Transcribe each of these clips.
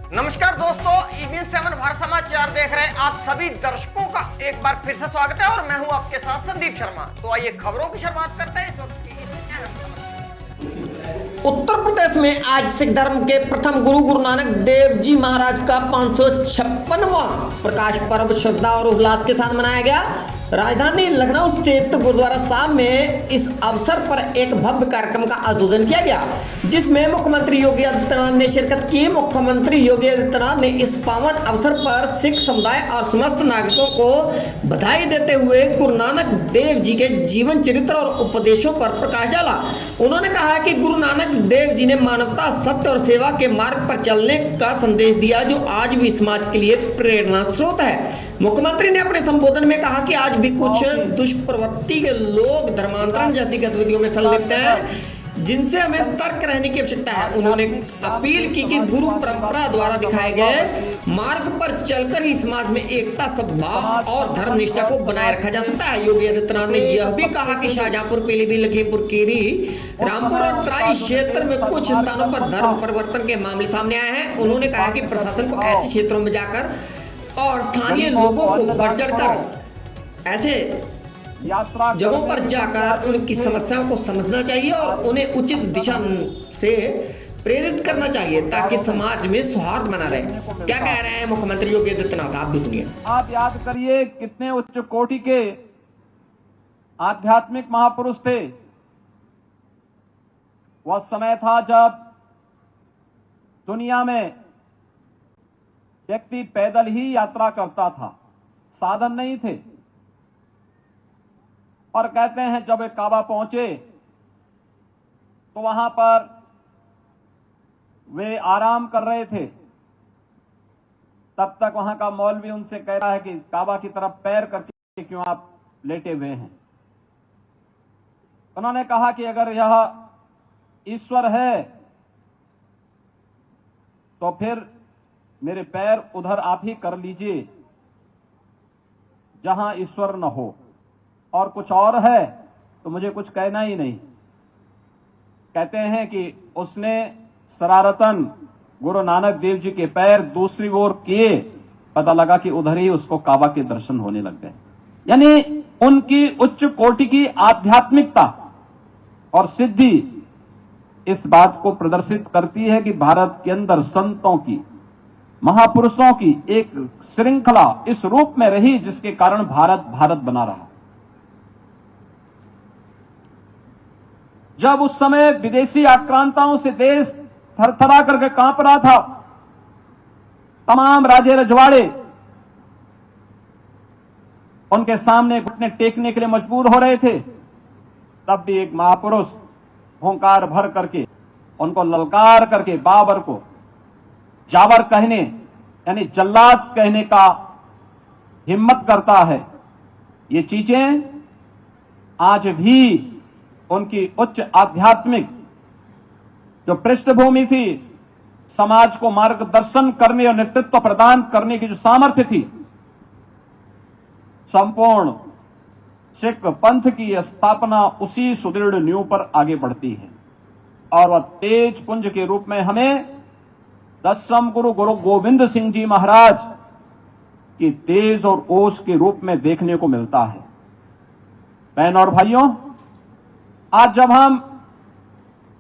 नमस्कार दोस्तों, ईबीएन 7 भारत समाचार देख रहे आप सभी दर्शकों का एक बार फिर से स्वागत है और मैं हूं आपके साथ संदीप शर्मा। तो आइए खबरों की शुरुआत करते हैं इस वक्त की। उत्तर प्रदेश में आज सिख धर्म के प्रथम गुरु नानक देव जी महाराज का 556वां प्रकाश पर्व श्रद्धा और उल्लास के साथ मनाया गया। राजधानी लखनऊ स्थित गुरुद्वारा साहब में इस अवसर पर एक भव्य कार्यक्रम का आयोजन किया गया, जिसमें मुख्यमंत्री योगी आदित्यनाथ ने शिरकत की। मुख्यमंत्री योगी आदित्यनाथ ने इस पावन अवसर पर सिख समुदाय और समस्त नागरिकों को बधाई देते हुए गुरु नानक देव जी के जीवन चरित्र और उपदेशों पर प्रकाश डाला। उन्होंने कहा कि गुरु नानक देव जी ने मानवता, सत्य और सेवा के मार्ग पर चलने का संदेश दिया, जो आज भी समाज के लिए प्रेरणा स्रोत है। मुख्यमंत्री ने अपने संबोधन में कहा कि आज भी कुछ दुष्प्रवृत्ति के लोग धर्मांतरण जैसी गतिविधियों में संलिप्त हैं, जिनसे हमें सतर्क रहने की आवश्यकता है। उन्होंने अपील की कि गुरु परंपरा द्वारा दिखाए गए मार्ग पर चलकर ही समाज में एकता, सद्भाव और धर्मनिष्ठा को बनाए रखा जा सकता है। योगी आदित्यनाथ ने यह भी कहा कि शाहजहांपुर, पीलीभीत, लखीमपुर खीरी, रामपुर और तराई क्षेत्र में कुछ स्थानों पर धर्म परिवर्तन के मामले सामने आए हैं। उन्होंने कहा कि प्रशासन को ऐसे क्षेत्रों में जाकर और स्थानीय लोगों को बढ़ चढ़कर ऐसे जगहों पर जाकर उनकी समस्याओं को समझना चाहिए और उन्हें उचित दिशा से प्रेरित करना चाहिए, ताकि समाज में सौहार्द बना रहे। क्या कह रहे हैं मुख्यमंत्री योगी आदित्यनाथ, आप भी सुनिए। आप याद करिए कितने उच्च कोटि के आध्यात्मिक महापुरुष थे। वह समय था जब दुनिया में व्यक्ति पैदल ही यात्रा करता था, साधन नहीं थे। और कहते हैं जब वे काबा पहुंचे तो वहां पर वे आराम कर रहे थे। तब तक वहां का मौलवी उनसे कह रहा है कि काबा की तरफ पैर करके क्यों आप लेटे हुए हैं। उन्होंने कहा कि अगर यह ईश्वर है तो फिर मेरे पैर उधर आप ही कर लीजिए जहां ईश्वर न हो, और कुछ और है तो मुझे कुछ कहना ही नहीं। कहते हैं कि उसने शरारतन गुरु नानक देव जी के पैर दूसरी ओर किए, पता लगा कि उधर ही उसको काबा के दर्शन होने लग गए। यानी उनकी उच्च कोटि की आध्यात्मिकता और सिद्धि इस बात को प्रदर्शित करती है कि भारत के अंदर संतों की, महापुरुषों की एक श्रृंखला इस रूप में रही, जिसके कारण भारत भारत बना रहा। जब उस समय विदेशी आक्रांताओं से देश थरथरा करके कांप रहा था, तमाम राजे रजवाड़े उनके सामने घुटने टेकने के लिए मजबूर हो रहे थे, तब भी एक महापुरुष हुंकार भर करके उनको ललकार करके बाबर को जावर कहने यानी जल्लाद कहने का हिम्मत करता है। ये चीजें आज भी उनकी उच्च आध्यात्मिक जो पृष्ठभूमि थी, समाज को मार्गदर्शन करने और नेतृत्व प्रदान करने की जो सामर्थ्य थी, संपूर्ण सिख पंथ की स्थापना उसी सुदृढ़ नींव पर आगे बढ़ती है। और वह तेज पुंज के रूप में हमें दसम गुरु गोविंद सिंह जी महाराज की तेज और ओज के रूप में देखने को मिलता है। बहन और भाइयों, आज जब हम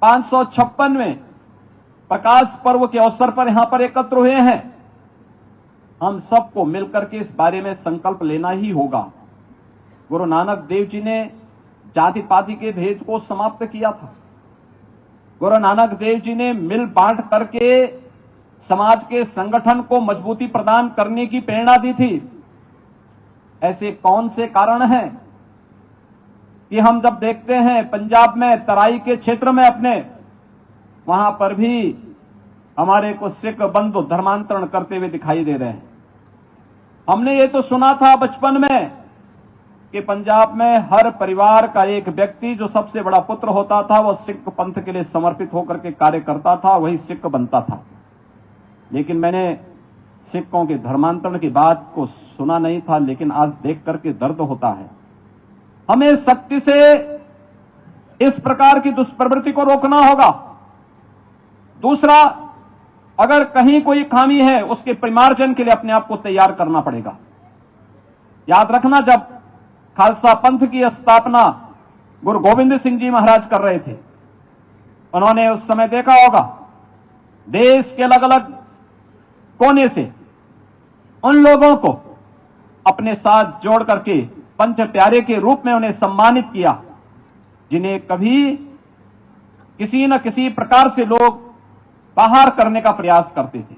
556वें प्रकाश पर्व के अवसर पर यहां पर एकत्र हुए हैं, हम सबको मिलकर के इस बारे में संकल्प लेना ही होगा। गुरु नानक देव जी ने जाति पाति के भेद को समाप्त किया था। गुरु नानक देव जी ने मिल बांट करके समाज के संगठन को मजबूती प्रदान करने की प्रेरणा दी थी। ऐसे कौन से कारण हैं कि हम जब देखते हैं पंजाब में तराई के क्षेत्र में अपने, वहां पर भी हमारे को सिख बंधु धर्मांतरण करते हुए दिखाई दे रहे हैं। हमने ये तो सुना था बचपन में कि पंजाब में हर परिवार का एक व्यक्ति जो सबसे बड़ा पुत्र होता था, वह सिख पंथ के लिए समर्पित होकर के कार्य करता था, वही सिख बनता था। लेकिन मैंने सिखों के धर्मांतरण की बात को सुना नहीं था, लेकिन आज देख करके दर्द होता है। हमें सख्ती से इस प्रकार की दुष्प्रवृत्ति को रोकना होगा। दूसरा, अगर कहीं कोई खामी है उसके परिमार्जन के लिए अपने आप को तैयार करना पड़ेगा। याद रखना, जब खालसा पंथ की स्थापना गुरु गोविंद सिंह जी महाराज कर रहे थे, उन्होंने उस समय देखा होगा देश के अलग अलग कोने से उन लोगों को अपने साथ जोड़ करके पंच प्यारे के रूप में उन्हें सम्मानित किया, जिन्हें कभी किसी न किसी प्रकार से लोग बाहर करने का प्रयास करते थे।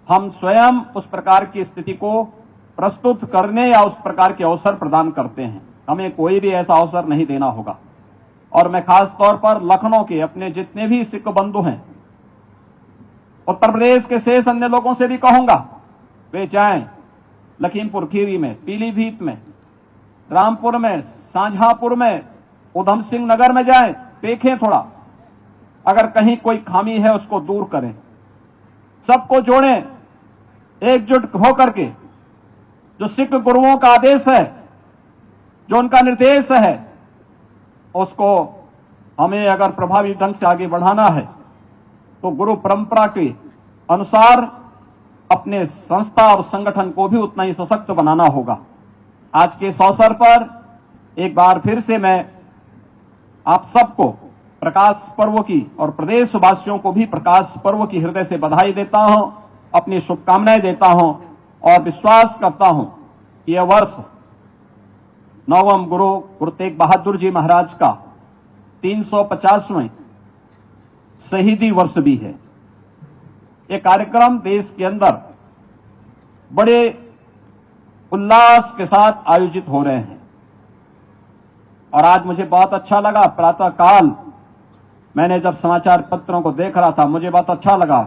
हम स्वयं उस प्रकार की स्थिति को प्रस्तुत करने या उस प्रकार के अवसर प्रदान करते हैं। हमें कोई भी ऐसा अवसर नहीं देना होगा। और मैं खास तौर पर लखनऊ के अपने जितने भी सिख बंधु हैं, उत्तर प्रदेश के शेष अन्य लोगों से भी कहूंगा, वे जाएं लखीमपुर खीरी में, पीलीभीत में, रामपुर में, शाहजहांपुर में, उधम सिंह नगर में जाएं, देखें थोड़ा, अगर कहीं कोई खामी है उसको दूर करें, सबको जोड़ें, एकजुट होकर के जो सिख गुरुओं का आदेश है, जो उनका निर्देश है, उसको हमें अगर प्रभावी ढंग से आगे बढ़ाना है तो गुरु परंपरा के अनुसार अपने संस्था और संगठन को भी उतना ही सशक्त बनाना होगा। आज के इस अवसर पर एक बार फिर से मैं आप सबको प्रकाश पर्व की और प्रदेश वासियों को भी प्रकाश पर्व की हृदय से बधाई देता हूं, अपनी शुभकामनाएं देता हूं और विश्वास करता हूं कि यह वर्ष नवम गुरु तेग बहादुर जी महाराज का 350वें शहीदी वर्ष भी है। ये कार्यक्रम देश के अंदर बड़े उल्लास के साथ आयोजित हो रहे हैं और आज मुझे बहुत अच्छा लगा, प्रातः काल मैंने जब समाचार पत्रों को देख रहा था, मुझे बहुत अच्छा लगा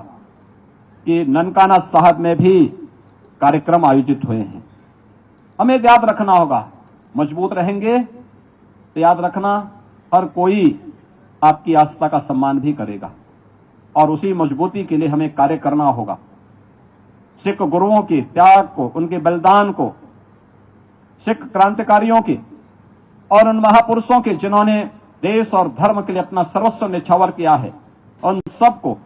कि ननकाना साहब में भी कार्यक्रम आयोजित हुए हैं। हमें याद रखना होगा, मजबूत रहेंगे तो याद रखना हर कोई आपकी आस्था का सम्मान भी करेगा और उसी मजबूती के लिए हमें कार्य करना होगा। सिख गुरुओं के त्याग को, उनके बलिदान को, सिख क्रांतिकारियों के और उन महापुरुषों के जिन्होंने देश और धर्म के लिए अपना सर्वस्व न्यौछावर किया है, उन सबको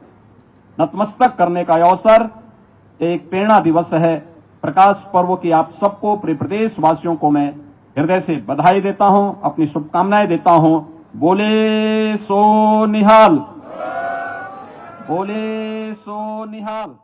नतमस्तक करने का अवसर एक प्रेरणा दिवस है। प्रकाश पर्व की आप सबको, पूरे प्रदेश वासियों को मैं हृदय से बधाई देता हूं, अपनी शुभकामनाएं देता हूं। बोले सो निहाल, बोले सो निहाल।